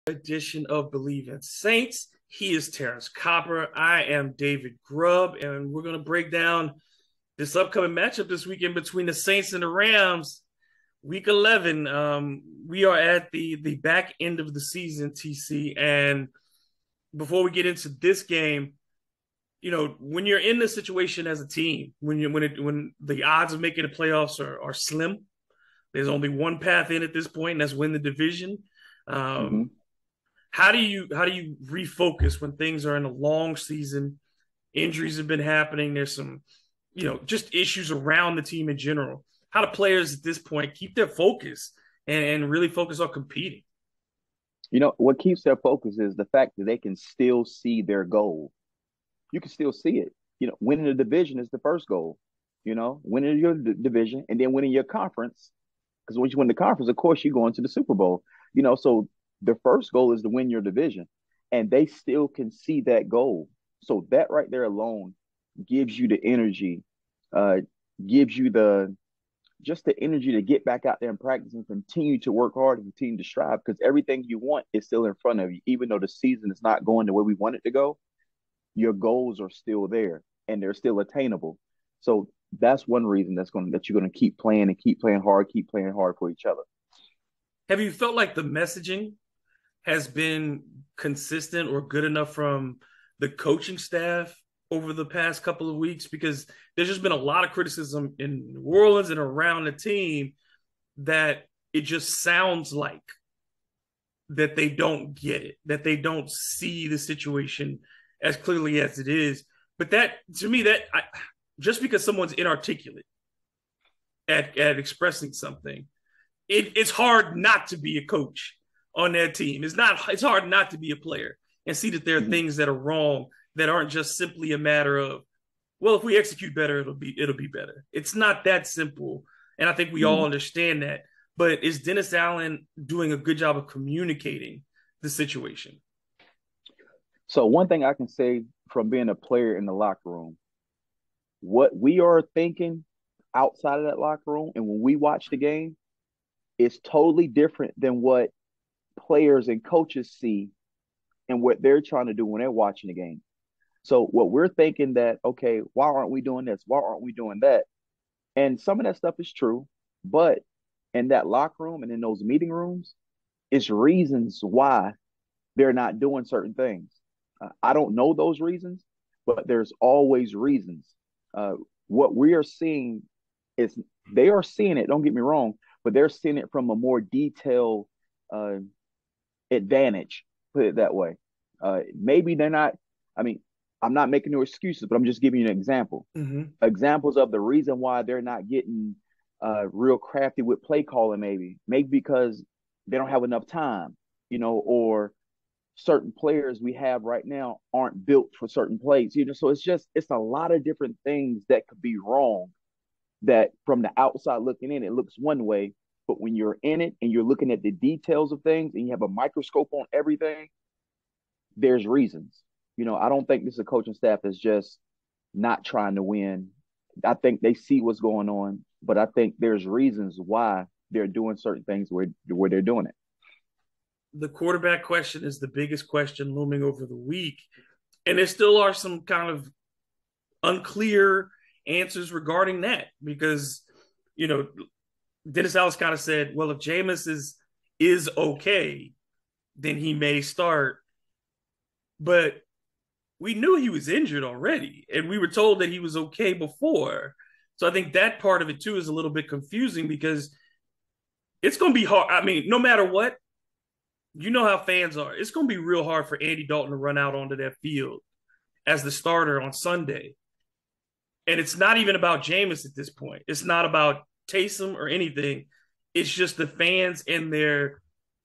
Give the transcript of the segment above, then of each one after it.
Edition of Believe in Saints. He is Terrance Copper. I am David Grubb, and we're going to break down this upcoming matchup this weekend between the Saints and the Rams. Week 11. We are at the back end of the season, TC. And before we get into this game, when you're in this situation as a team, when the odds of making the playoffs are slim, there's only one path in at this point, and that's win the division. hmm Um, how do you refocus when things are in a long season? Injuries have been happening. There's some, just issues around the team in general. How do players at this point keep their focus and really focus on competing? What keeps their focus is the fact that they can still see their goal. You can still see it. Winning the division is the first goal. Winning your division and then winning your conference. Because once you win the conference, of course, you go into the Super Bowl. So the first goal is to win your division, and they still can see that goal. So that right there alone gives you the energy, uh, gives you the just the energy to get back out there and practice and continue to work hard and continue to strive because everything you want is still in front of you. Even though the season is not going the way we want it to go, your goals are still there and they're still attainable. So that's one reason that you're going to keep playing hard for each other. Have you felt like the messaging has been consistent or good enough from the coaching staff over the past couple of weeks? Because there's just been a lot of criticism in New Orleans and around the team that it just sounds like that they don't get it, that they don't see the situation as clearly as it is. But that, to me, just because someone's inarticulate at expressing something, it's hard not to be a coach on that team. It's hard not to be a player and see that there are Mhm. things that are wrong that aren't just simply a matter of, well, if we execute better, it'll be better. It's not that simple. And I think we all Mhm. understand that. But is Dennis Allen doing a good job of communicating the situation? So one thing I can say from being a player in the locker room, what we are thinking outside of that locker room and when we watch the game is totally different than what players and coaches see and what they're trying to do when they're watching the game. So what we're thinking that, okay, why aren't we doing this? Why aren't we doing that? And some of that stuff is true, but in that locker room and in those meeting rooms, it's reasons why they're not doing certain things. I don't know those reasons, but there's always reasons. Uh, what we are seeing is they are seeing it. Don't get me wrong, but they're seeing it from a more detailed uh, advantage. Put it that way. Maybe they're not. I mean, I'm not making no excuses, but I'm just giving you an example. Mm-hmm. Examples of the reason why they're not getting real crafty with play calling. Maybe because they don't have enough time, or certain players we have right now aren't built for certain plays. So it's a lot of different things that could be wrong that from the outside looking in, it looks one way. But when you're in it and you're looking at the details of things and you have a microscope on everything, there's reasons. I don't think this is a coaching staff that's just not trying to win. I think they see what's going on, but I think there's reasons why they're doing certain things where they're doing it. The quarterback question is the biggest question looming over the week. And there still are some kind of unclear answers regarding that because, you know, Dennis Allen kind of said, well, if Jameis is okay, then he may start. But we knew he was injured already, and we were told that he was okay before. So I think that part of it too is a little bit confusing because it's going to be hard. I mean, no matter what, you know how fans are. It's going to be real hard for Andy Dalton to run out onto that field as the starter on Sunday. And it's not even about Jameis at this point. It's not about Taysom or anything. It's just the fans and their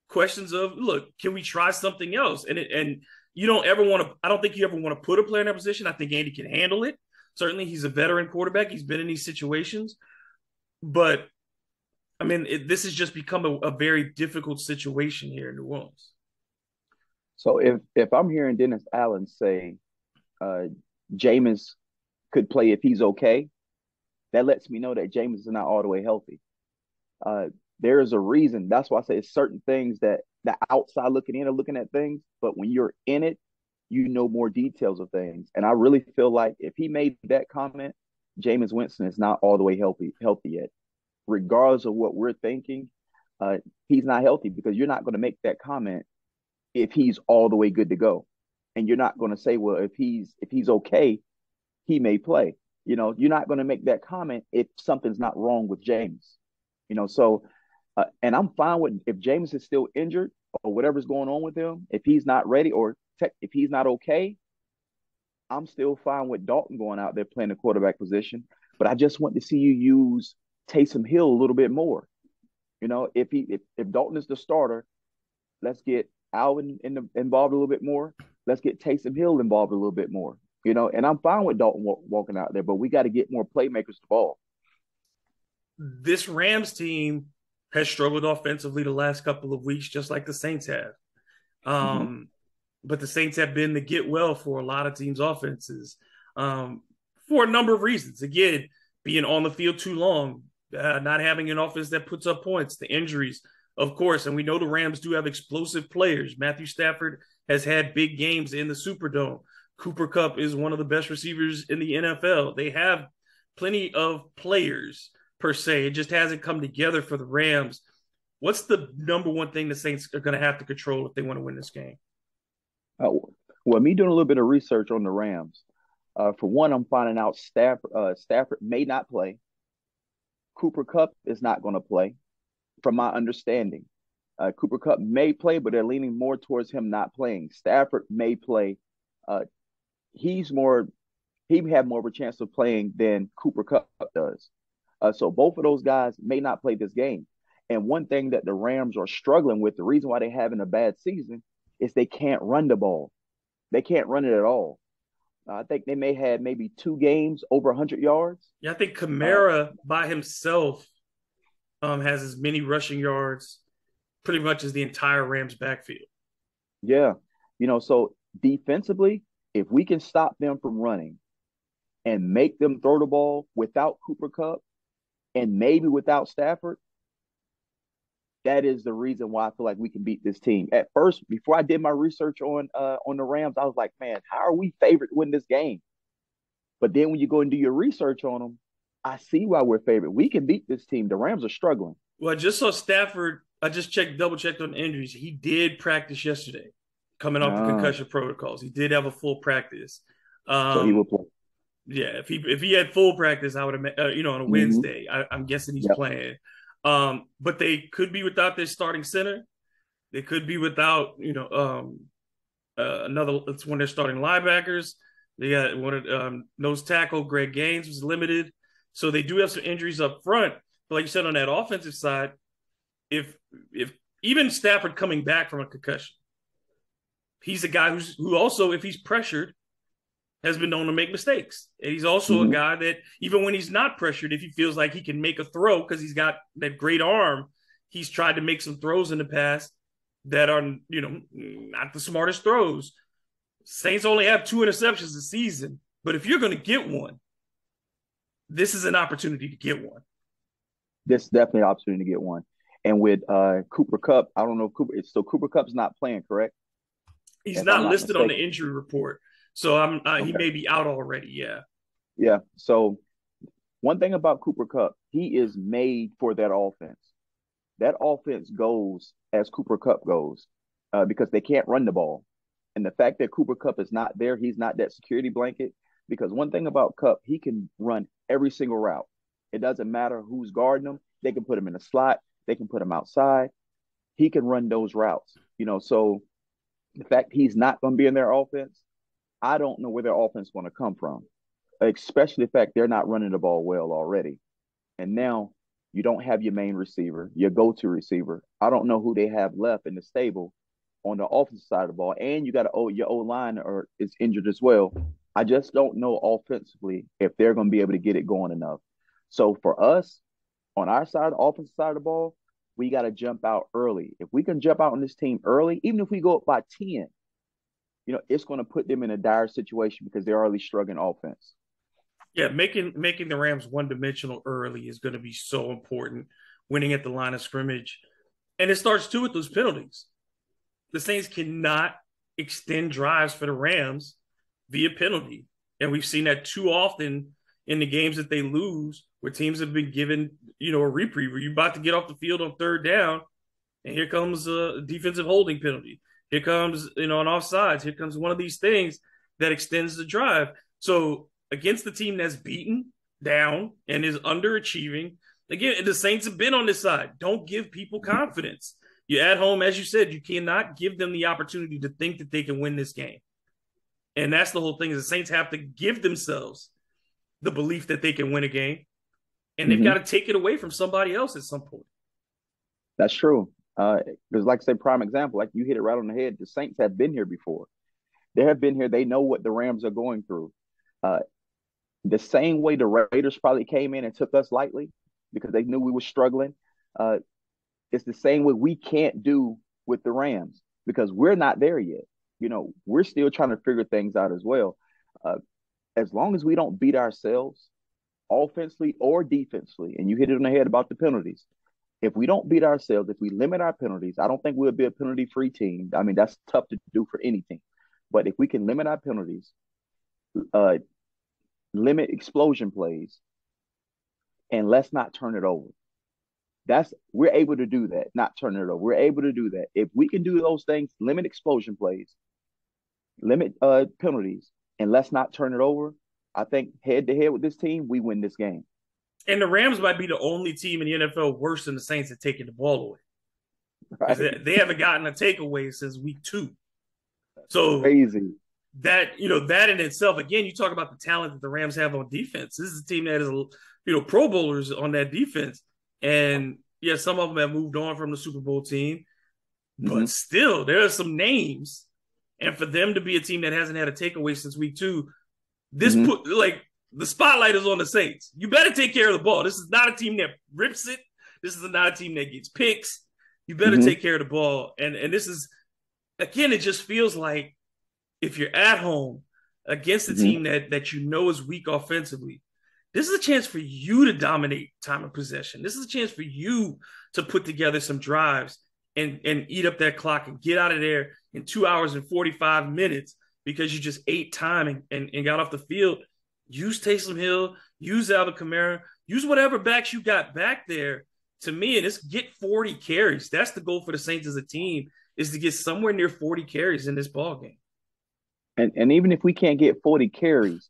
questions of, look, can we try something else? And you don't ever want to. I don't think you ever want to put a player in that position. I think Andy can handle it. Certainly, he's a veteran quarterback. He's been in these situations, but I mean, this has just become a very difficult situation here in New Orleans. So if I'm hearing Dennis Allen say uh Jameis could play if he's okay, that lets me know that Jameis is not all the way healthy. Uh, there is a reason. That's why I say it's certain things that the outside looking in and looking at things, but when you're in it, you know more details of things. And I really feel like if he made that comment, Jameis Winston is not all the way healthy yet. Regardless of what we're thinking, uh, he's not healthy because you're not going to make that comment if he's all the way good to go. And you're not going to say, well, if he's okay, he may play. You're not going to make that comment if something's not wrong with James. So and I'm fine with if James is still injured or whatever's going on with him, if he's not ready or if he's not okay, I'm still fine with Dalton going out there playing the quarterback position. But I just want to see you use Taysom Hill a little bit more. If Dalton is the starter, let's get Alvin involved a little bit more. Let's get Taysom Hill involved a little bit more. And I'm fine with Dalton walking out there, but we got to get more playmakers the ball. This Rams team has struggled offensively the last couple of weeks, just like the Saints have. Mm-hmm. But the Saints have been the get well for a lot of teams' offenses for a number of reasons. Again, being on the field too long, not having an offense that puts up points, the injuries, of course. And we know the Rams do have explosive players. Matthew Stafford has had big games in the Superdome. Cooper Kupp is one of the best receivers in the NFL. They have plenty of players, per se. It just hasn't come together for the Rams. What's the number one thing the Saints are going to have to control if they want to win this game? Uh, well, me doing a little bit of research on the Rams. For one, I'm finding out Stafford may not play. Cooper Kupp is not going to play, from my understanding. Cooper Kupp may play, but they're leaning more towards him not playing. Stafford may play. Uh, he's more he had more of a chance of playing than Cooper Kupp does. So both of those guys may not play this game. And one thing that the Rams are struggling with, the reason why they're having a bad season, is they can't run the ball. They can't run it at all. I think they may have maybe 2 games over 100 yards. Yeah, I think Uh, Kamara by himself has as many rushing yards pretty much as the entire Rams backfield. yeah, so defensively, if we can stop them from running and make them throw the ball without Cooper Kupp and maybe without Stafford, that is the reason why I feel like we can beat this team. At first, before I did my research on the Rams, I was like, man, how are we favored to win this game? But then when you go and do your research on them, I see why we're favored. We can beat this team. The Rams are struggling. Well, I just saw Stafford. I just double checked on injuries. He did practice yesterday, coming off the Ah, concussion protocols. He did have a full practice. so he will Um, play. yeah, if he had full practice, I would have, on a Mm-hmm. Wednesday, I'm guessing he's Yep. playing. But they could be without their starting center. They could be without, another. It's when they're starting linebackers. They got one of nose tackle Greg Gaines was limited, so they do have some injuries up front. But like you said, on that offensive side, if if even Stafford coming back from a concussion, he's a guy who also, if he's pressured, has been known to make mistakes. And he's also a Mm-hmm. guy that even when he's not pressured, if he feels like he can make a throw because he's got that great arm, he's tried to make some throws in the past that are, not the smartest throws. Saints only have 2 interceptions this season, but if you're going to get one, this is an opportunity to get one. This is definitely an opportunity to get one. And with Cooper Kupp, I don't know if Cooper Kupp's not playing, correct? He's If I'm not not listed on the mistaken. injury report, so he Okay. may be out already. Yeah, Yeah. So one thing about Cooper Kupp, he is made for that offense. That offense goes as Cooper Kupp goes because they can't run the ball. And the fact that Cooper Kupp is not there, he's not that security blanket. Because one thing about Kupp, he can run every single route. It doesn't matter who's guarding him. They can put him in a slot. They can put him outside. He can run those routes. So the fact he's not going to be in their offense, I don't know where their offense is going to come from, especially the fact they're not running the ball well already. And now you don't have your main receiver, your go-to receiver. I don't know who they have left in the stable on the offensive side of the ball. And you got your O-line or is injured as well. I just don't know offensively if they're going to be able to get it going enough. So for us, on our side, the offensive side of the ball, we got to jump out early. If we can jump out on this team early, even if we go up by 10, it's going to put them in a dire situation because they're already struggling offense. yeah. Making the Rams one dimensional early is going to be so important. Winning at the line of scrimmage, and it starts too with those penalties. The Saints cannot extend drives for the Rams via penalty. And we've seen that too often in the games that they lose, where teams have been given, a reprieve, where you're about to get off the field on third down, and here comes a defensive holding penalty. Here comes, an offsides. Here comes one of these things that extends the drive. So against the team that's beaten down and is underachieving, again, the Saints have been on this side. Don't give people confidence. You're at home, as you said, you cannot give them the opportunity to think that they can win this game. And that's the whole thing, is the Saints have to give themselves the belief that they can win a game. And they've got to take it away from somebody else at some point. That's true. Because, like I say, prime example, like you hit it right on the head. The Saints have been here before. They have been here. They know what the Rams are going through. The same way the Raiders probably came in and took us lightly because they knew we were struggling. It's the same way we can't do with the Rams because we're not there yet. We're still trying to figure things out as well. As long as we don't beat ourselves offensively or defensively, and you hit it on the head about the penalties. If we don't beat ourselves, if we limit our penalties, I don't think we'll be a penalty-free team. I mean, that's tough to do for any team. But if we can limit our penalties, limit explosion plays, and let's not turn it over. We're able to do that, not turn it over. We're able to do that. If we can do those things, limit explosion plays, limit penalties, and let's not turn it over, I think head to head with this team, we win this game. And the Rams might be the only team in the NFL worse than the Saints at taking the ball away. Right. They haven't gotten a takeaway since week 2. So crazy. That in itself, again, you talk about the talent that the Rams have on defense. This is a team that is, Pro Bowlers on that defense. And yeah, some of them have moved on from the Super Bowl team, but still, there are some names. And for them to be a team that hasn't had a takeaway since week 2, this the spotlight is on the Saints. You better take care of the ball. This is not a team that rips it. This is not a team that gets picks. You better take care of the ball. And this is, again, it just feels like if you're at home against a team that is weak offensively, this is a chance for you to dominate time of possession. This is a chance for you to put together some drives and eat up that clock and get out of there in 2 hours and 45 minutes because you just ate time and got off the field. Use Taysom Hill, use Alvin Kamara, use whatever backs you got back there. To me, and it's get 40 carries. That's the goal for the Saints as a team, is to get somewhere near 40 carries in this ball game. And even if we can't get 40 carries,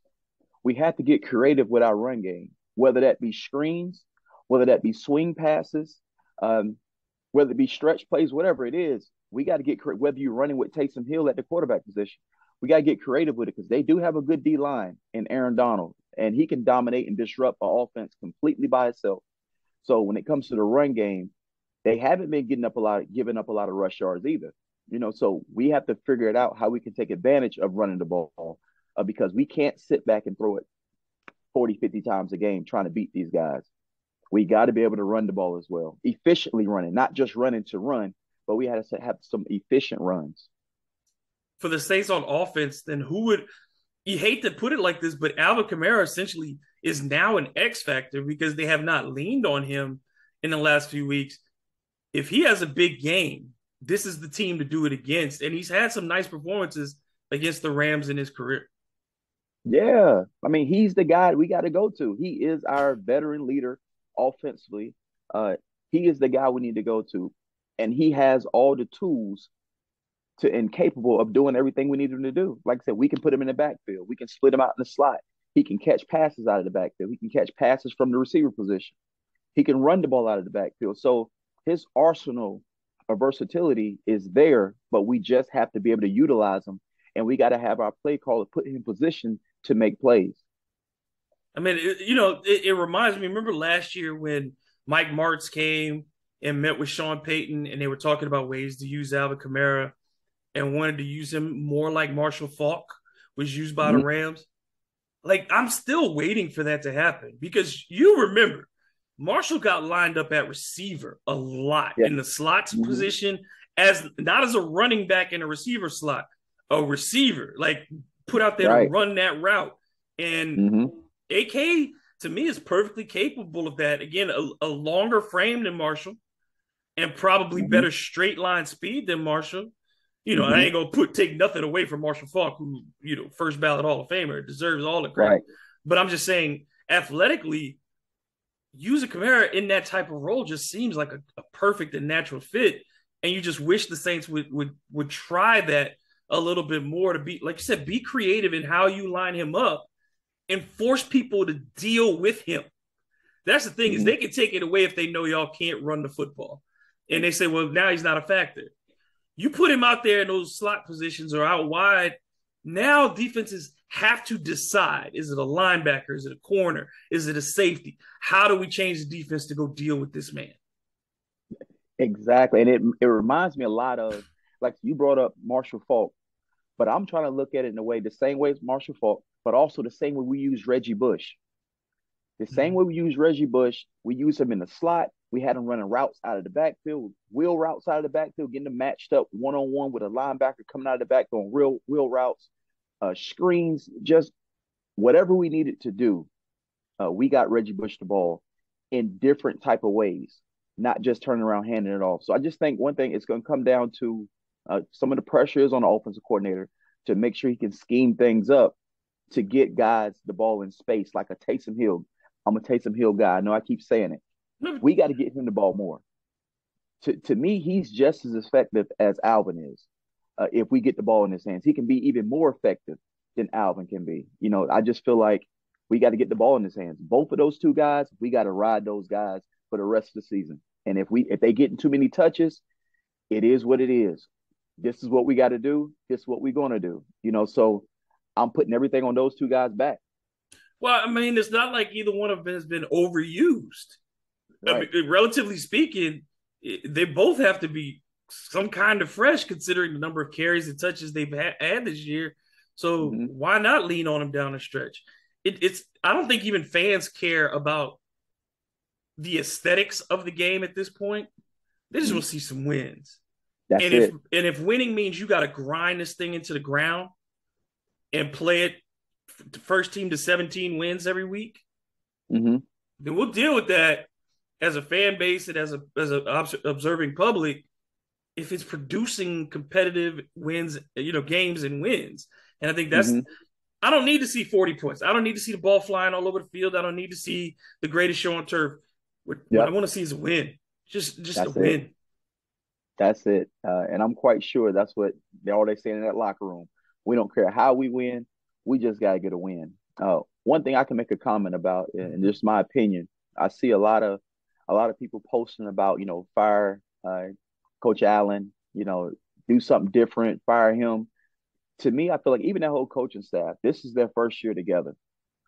we have to get creative with our run game, whether that be screens, whether that be swing passes, whether it be stretch plays, whatever it is. We got to get whether you're running with Taysom Hill at the quarterback position. We got to get creative with it because they do have a good D-line in Aaron Donald, and he can dominate and disrupt an offense completely by itself. So when it comes to the run game, they haven't been giving up a lot of rush yards either. So we have to figure it out how we can take advantage of running the ball because we can't sit back and throw it 40, 50 times a game trying to beat these guys. We got to be able to run the ball as well, efficiently running, not just running to run, but we had to have some efficient runs. For the Saints on offense, then you hate to put it like this, but Alvin Kamara essentially is now an X factor because they have not leaned on him in the last few weeks. If he has a big game, this is the team to do it against. And he's had some nice performances against the Rams in his career. Yeah. I mean, he's the guy we got to go to. He is our veteran leader offensively. He is the guy we need to go to. And he has all the tools and capable of doing everything we need him to do. Like I said, we can put him in the backfield. We can split him out in the slot. He can catch passes out of the backfield. He can catch passes from the receiver position. He can run the ball out of the backfield. So his arsenal of versatility is there, but we just have to be able to utilize him. And we got to have our play caller put him in position to make plays. I mean, it reminds me, remember last year when Mike Martz came and met with Sean Payton and they were talking about ways to use Alvin Kamara and wanted to use him more like Marshall Faulk was used by the Rams. Like, I'm still waiting for that to happen because you remember Marshall got lined up at receiver a lot in the slot position not as a running back in a receiver slot, a receiver, like put out there to run that route. And AK, to me, is perfectly capable of that. Again, a longer frame than Marshall and probably better straight line speed than Marshall. I Hmm. ain't gonna take nothing away from Marshall Faulk, who, first ballot Hall of Famer, deserves all the credit. Right. But I'm just saying, athletically, using Kamara in that type of role just seems like a perfect and natural fit. And you just wish the Saints would try that a little bit more to be, like you said, be creative in how you line him up and force people to deal with him. That's the thing, is Hmm. they can take it away if they know y'all can't run the football. And they say, well, now he's not a factor. You put him out there in those slot positions or out wide. Now defenses have to decide: is it a linebacker? Is it a corner? Is it a safety? How do we change the defense to go deal with this man? Exactly. And it reminds me a lot of, like you brought up Marshall Faulk, but I'm trying to look at it in a way the same way as Marshall Faulk, but also the same way we use Reggie Bush. The same way we use Reggie Bush, we use him in the slot. We had him running routes out of the backfield, wheel routes out of the backfield, getting them matched up one on one with a linebacker coming out of the back on real wheel routes, screens, just whatever we needed to do. We got Reggie Bush the ball in different type of ways, not just turning around handing it off. So I just think one thing it's going to come down to some of the pressure is on the offensive coordinator to make sure he can scheme things up to get guys the ball in space, like a Taysom Hill. I'm a Taysom Hill guy. I know I keep saying it. We got to get him the ball more. To me, he's just as effective as Alvin is. If we get the ball in his hands, he can be even more effective than Alvin can be. I just feel like we got to get the ball in his hands. Both of those two guys, we got to ride those guys for the rest of the season. And if they get too many touches, it is what it is. This is what we got to do. This is what we're gonna do. So I'm putting everything on those two guys back. Well, I mean, it's not like either one of them has been overused. I Right. mean, relatively speaking, they both have to be some kind of fresh, considering the number of carries and touches they've had this year. So Hmm. why not lean on them down the stretch? It's I don't think even fans care about the aesthetics of the game at this point. They just Hmm. want to see some wins. That's And if it. and if winning means you got to grind this thing into the ground and play it first team to 17 wins every week, Hmm. then we'll deal with that as a fan base and as a observing public. If it's producing competitive wins, games and wins. And I think Hmm. I don't need to see 40 points. I don't need to see the ball flying all over the field. I don't need to see the greatest show on turf. What I Yep. want to see is a win. Just a That's it. win. That's it. And I'm quite sure that's what they saying in that locker room. We don't care how we win. We just got to get a win. One thing I can make a comment about, and just my opinion, I see a lot of people posting about, fire Coach Allen, do something different, fire him. To me, I feel like even that whole coaching staff, this is their first year together.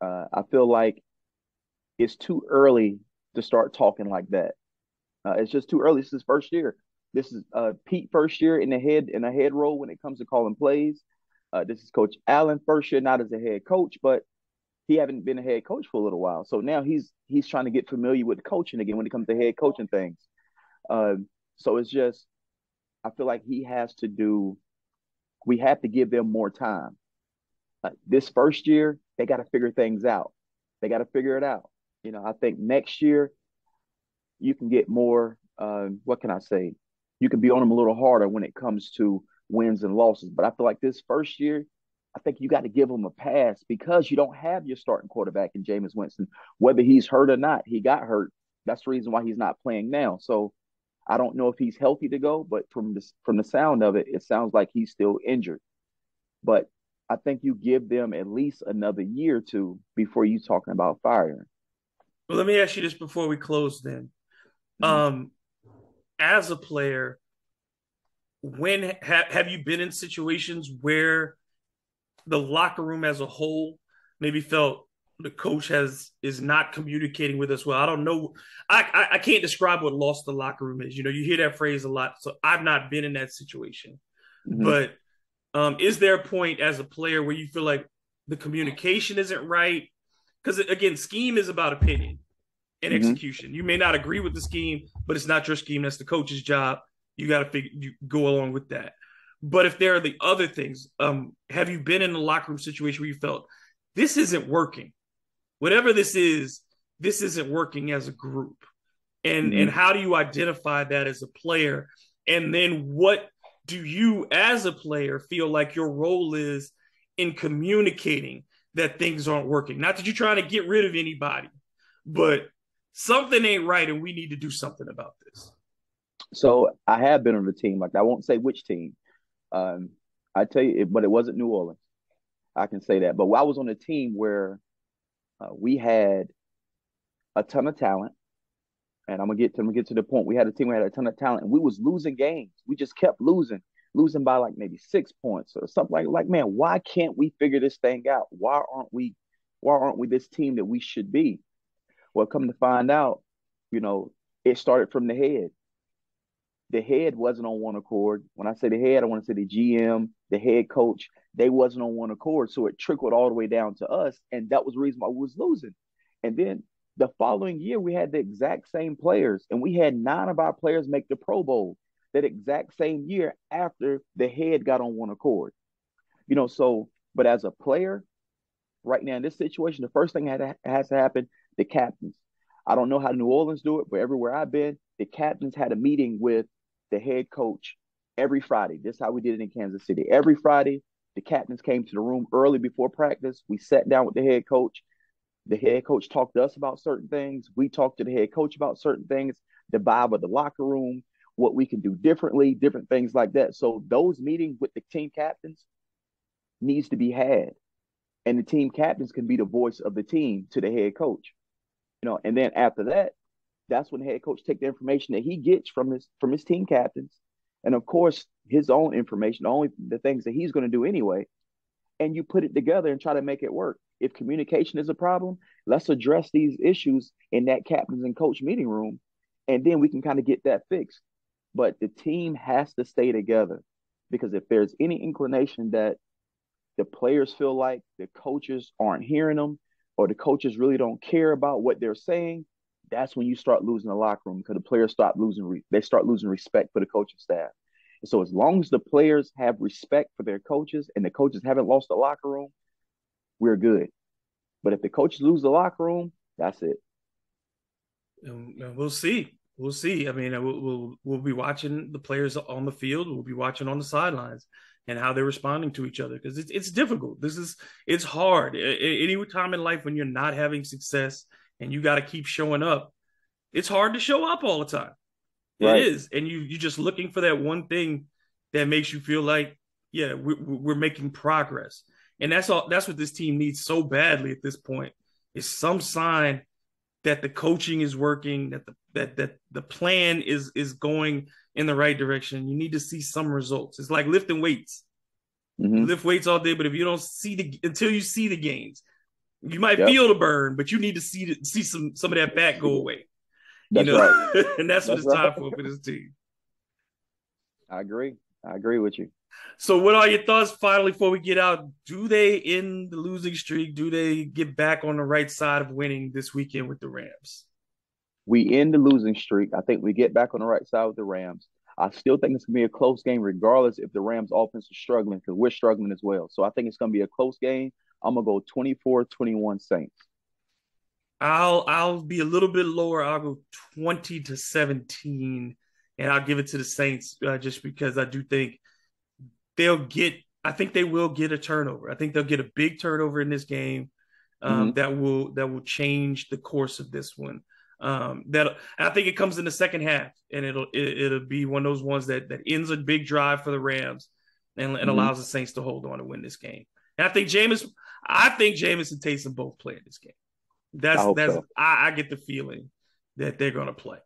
I feel like it's too early to start talking like that. It's just too early. This is his first year. This is Pete first year in a head role when it comes to calling plays. This is Coach Allen first year, not as a head coach, but he haven't been a head coach for a little while. So now he's trying to get familiar with coaching again when it comes to head coaching things. Uh, so it's just I feel like he has to do. We have to give them more time. This first year, they got to figure things out. They got to figure it out. I think next year you can get more. What can I say? You can be on them a little harder when it comes to wins and losses. But I feel like this first year, I think you got to give them a pass because you don't have your starting quarterback in Jameis Winston. Whether he's hurt or not, he got hurt. That's the reason why he's not playing now. So I don't know if he's healthy to go, but from the sound of it, it sounds like he's still injured. But I think you give them at least another year or two before you talking about firing. Well, let me ask you this before we close then. Mhm. Um, as a player, when have you been in situations where the locker room as a whole maybe felt the coach is not communicating with us well? I don't know. I can't describe what lost the locker room is. You hear that phrase a lot. So I've not been in that situation. Mhm. But is there a point as a player where you feel like the communication isn't right? Because again, scheme is about opinion and Mhm. execution. You may not agree with the scheme, but it's not your scheme. That's the coach's job. You got to you go along with that. But if there are the other things, have you been in a locker room situation where you felt this isn't working? Whatever this isn't working as a group. And Mhm. how do you identify that as a player? And then what do you as a player feel like your role is in communicating that things aren't working? Not that you're trying to get rid of anybody, but something ain't right and we need to do something about this. So I have been on the team. Like I won't say which team. Um, I tell you, but it wasn't New Orleans. I can say that. But I was on a team where we had a ton of talent, and I'm gonna get to the point. We had a team. We had a ton of talent, and we was losing games. We just kept losing by like maybe 6 points or something like. Man, why can't we figure this thing out? Why aren't we this team that we should be? Well, come to find out, you know, it started from the head. The head wasn't on one accord. When I say the head, I want to say the GM, the head coach. They wasn't on one accord, so it trickled all the way down to us, and that was the reason why we was losing. And then the following year, we had the exact same players, and we had 9 of our players make the Pro Bowl that exact same year after the head got on one accord. So but as a player, right now in this situation, the first thing that has to happen, the captains. I don't know how New Orleans do it, but everywhere I've been, the captains had a meeting with the head coach every Friday. This is how we did it in Kansas City. Every Friday, the captains came to the room early before practice. We sat down with the head coach. The head coach talked to us about certain things. We talked to the head coach about certain things, the vibe of the locker room, what we can do differently, different things like that. So those meetings with the team captains needs to be had. And the team captains can be the voice of the team to the head coach. And then after that, that's when the head coach take the information that he gets from his team captains, and of course his own information, only the things that he's going to do anyway, and you put it together and try to make it work. If communication is a problem, let's address these issues in that captains and coach meeting room, and then we can kind of get that fixed. But the team has to stay together, because if there's any inclination that the players feel like the coaches aren't hearing them, or the coaches really don't care about what they're saying, that's when you start losing the locker room, because the players they start losing respect for the coaching staff. And so as long as the players have respect for their coaches and the coaches haven't lost the locker room, we're good. But if the coaches lose the locker room, that's it. And we'll see. We'll see. I mean, we'll be watching the players on the field. We'll be watching on the sidelines and how they're responding to each other, because it's difficult. It's hard. Any time in life when you're not having success and you got to keep showing up, it's hard to show up all the time. It Right. is, and you're just looking for that one thing that makes you feel like, yeah, we're making progress, and that's all. That's what this team needs so badly at this point, is some sign that the coaching is working, that the plan is going in the right direction. You need to see some results. It's like lifting weights. You Mm-hmm. lift weights all day, but if you don't see until you see the gains, you might Yep. feel the burn, but you need to see some of that fat go away. That's right. And that's what That's it's right. time for this team. I agree. I agree with you. So, what are your thoughts finally before we get out? Do they end the losing streak? Do they get back on the right side of winning this weekend with the Rams? We end the losing streak. I think we get back on the right side with the Rams. I still think it's going to be a close game, regardless if the Rams offense is struggling, because we're struggling as well. So I think it's going to be a close game. I'm going to go 24-21 Saints. I'll be a little bit lower. I'll go 20-17, and I'll give it to the Saints, just because I do think they'll get. I think they will get a turnover. I think they'll get a big turnover in this game, Mm-hmm. that will change the course of this one. That I think it comes in the second half, and it'll be one of those ones that ends a big drive for the Rams, and Mm-hmm. allows the Saints to hold on to win this game. And I think Jameis and Taysom both play in this game. I That's hope that's so. I get the feeling that they're going to play.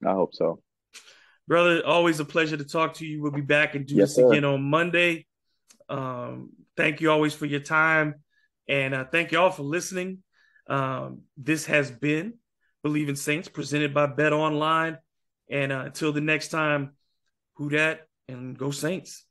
I hope so. Brother, always a pleasure to talk to you. We'll be back and do Yes, this sir. again on Monday. Thank you always for your time, and thank you all for listening. This has been Believe in Saints, presented by Bet Online. And until the next time, who dat and go Saints.